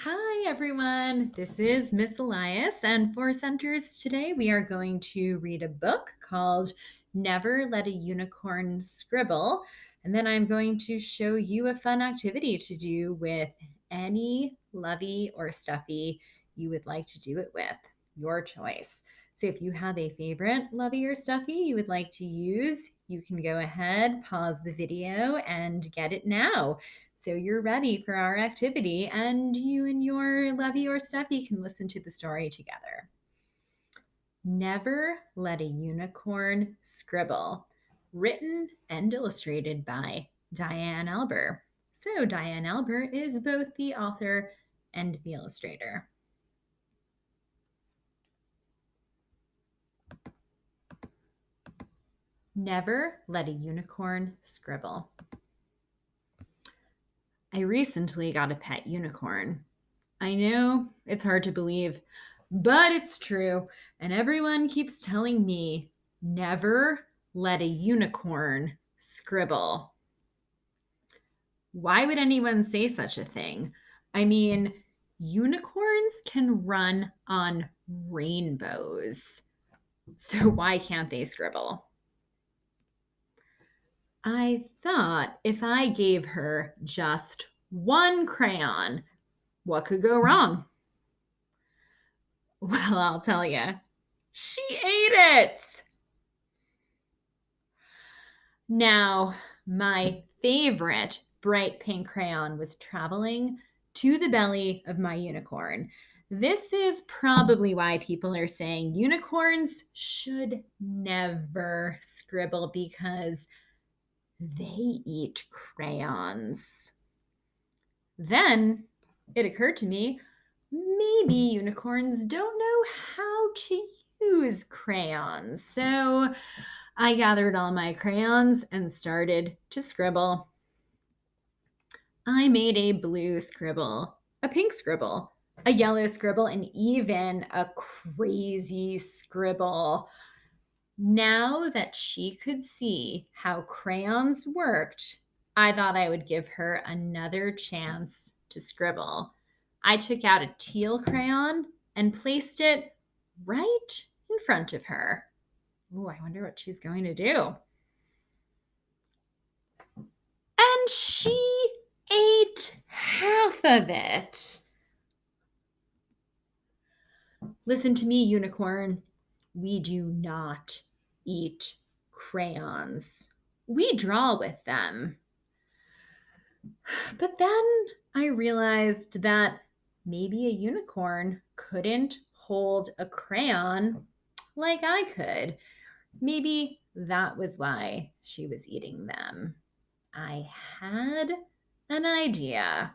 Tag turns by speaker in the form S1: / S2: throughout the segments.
S1: Hi, everyone. This is Miss Elias, and for Centers today, we are going to read a book called Never Let a Unicorn Scribble. And then I'm going to show you a fun activity to do with any lovey or stuffy you would like to do it with, your choice. So if you have a favorite lovey or stuffy you would like to use, you can go ahead, pause the video, and get it now. So you're ready for our activity, and you and your lovey or stuffy can listen to the story together. Never Let a Unicorn Scribble, written and illustrated by Diane Alber. So Diane Alber is both the author and the illustrator. Never Let a Unicorn Scribble. I recently got a pet unicorn. I know it's hard to believe, but it's true. And everyone keeps telling me, never let a unicorn scribble. Why would anyone say such a thing? I mean, unicorns can run on rainbows. So why can't they scribble? I thought if I gave her just one crayon, what could go wrong? Well, I'll tell you, she ate it. Now, my favorite bright pink crayon was traveling to the belly of my unicorn. This is probably why people are saying unicorns should never scribble because they eat crayons. Then it occurred to me, maybe unicorns don't know how to use crayons. So I gathered all my crayons and started to scribble. I made a blue scribble, a pink scribble, a yellow scribble, and even a crazy scribble. Now that she could see how crayons worked, I thought I would give her another chance to scribble. I took out a teal crayon and placed it right in front of her. Oh, I wonder what she's going to do. And she ate half of it. Listen to me, unicorn. We do not eat crayons. We draw with them. But then I realized that maybe a unicorn couldn't hold a crayon like I could. Maybe that was why she was eating them. I had an idea.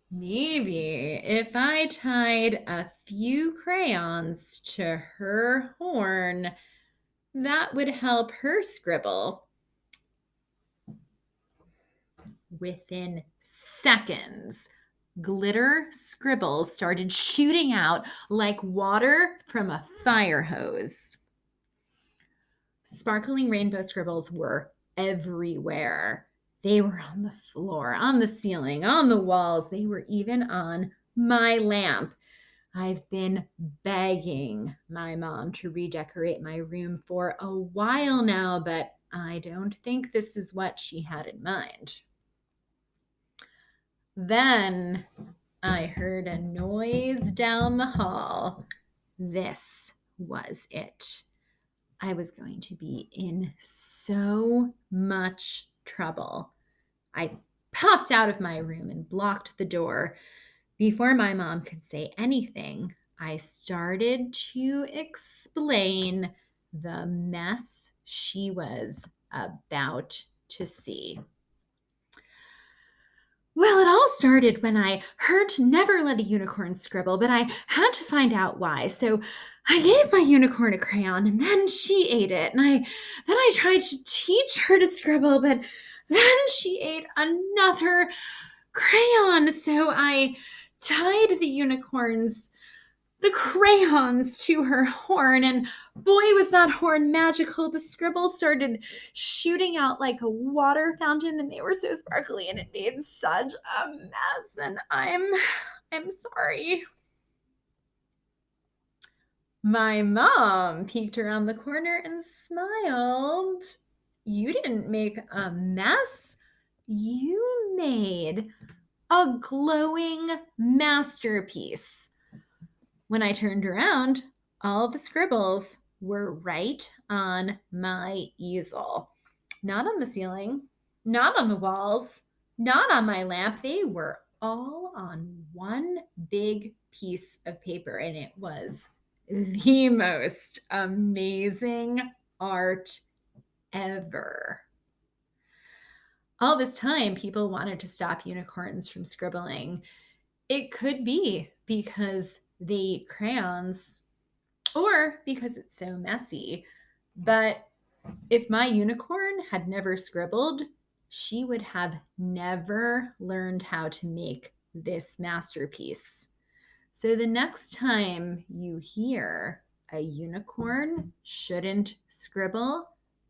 S1: Maybe if I tied a few crayons to her horn, that would help her scribble. Within seconds, glitter scribbles started shooting out like water from a fire hose. Sparkling rainbow scribbles were everywhere. They were on the floor, on the ceiling, on the walls. They were even on my lamp. I've been begging my mom to redecorate my room for a while now, but I don't think this is what she had in mind. Then I heard a noise down the hall. This was it. I was going to be in so much trouble. I popped out of my room and blocked the door. Before my mom could say anything, I started to explain the mess she was about to see. Well, it all started when I heard to never let a unicorn scribble, but I had to find out why. So I gave my unicorn a crayon and then she ate it. And then I tried to teach her to scribble, but then she ate another crayon. So I tied the unicorn's the crayons to her horn, and boy, was that horn magical. The scribbles started shooting out like a water fountain, and they were so sparkly, and it made such a mess, and I'm sorry. My mom peeked around the corner and smiled. You didn't make a mess. You made a glowing masterpiece. When I turned around, all the scribbles were right on my easel. Not on the ceiling, not on the walls, not on my lamp. They were all on one big piece of paper, and it was the most amazing art ever. All this time, people wanted to stop unicorns from scribbling. It could be because they eat crayons or because it's so messy. But if my unicorn had never scribbled, she would have never learned how to make this masterpiece. So the next time you hear a unicorn shouldn't scribble,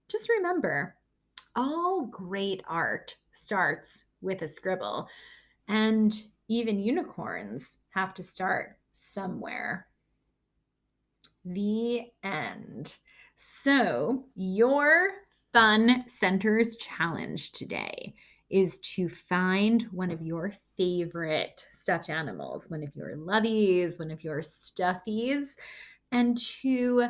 S1: just remember, all great art starts with a scribble, and even unicorns have to start somewhere. The end. So, your Fun Centers challenge today is to find one of your favorite stuffed animals, one of your lovies, one of your stuffies, and to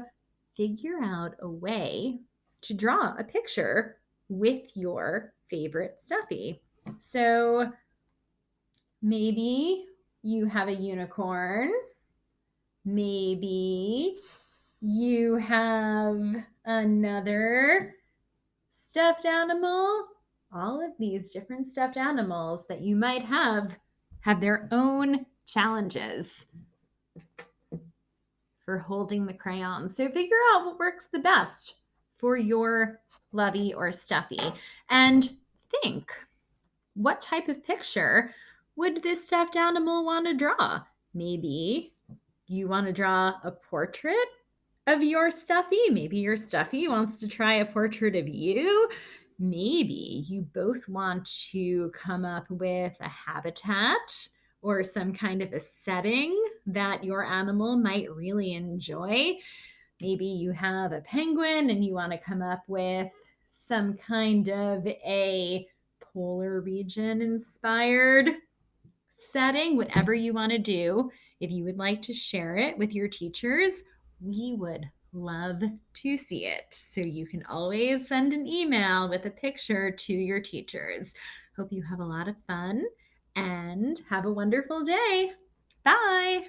S1: figure out a way to draw a picture with your favorite stuffy. So, maybe you have a unicorn. Maybe you have another stuffed animal. All of these different stuffed animals that you might have their own challenges for holding the crayon. So figure out what works the best for your lovey or stuffy, and think, what type of picture would this stuffed animal want to draw? Maybe you want to draw a portrait of your stuffy. Maybe your stuffy wants to try a portrait of you. Maybe you both want to come up with a habitat or some kind of a setting that your animal might really enjoy. Maybe you have a penguin and you want to come up with some kind of a polar region inspired setting. Whatever you want to do. If you would like to share it with your teachers, we would love to see it. So you can always send an email with a picture to your teachers. Hope you have a lot of fun and have a wonderful day. Bye.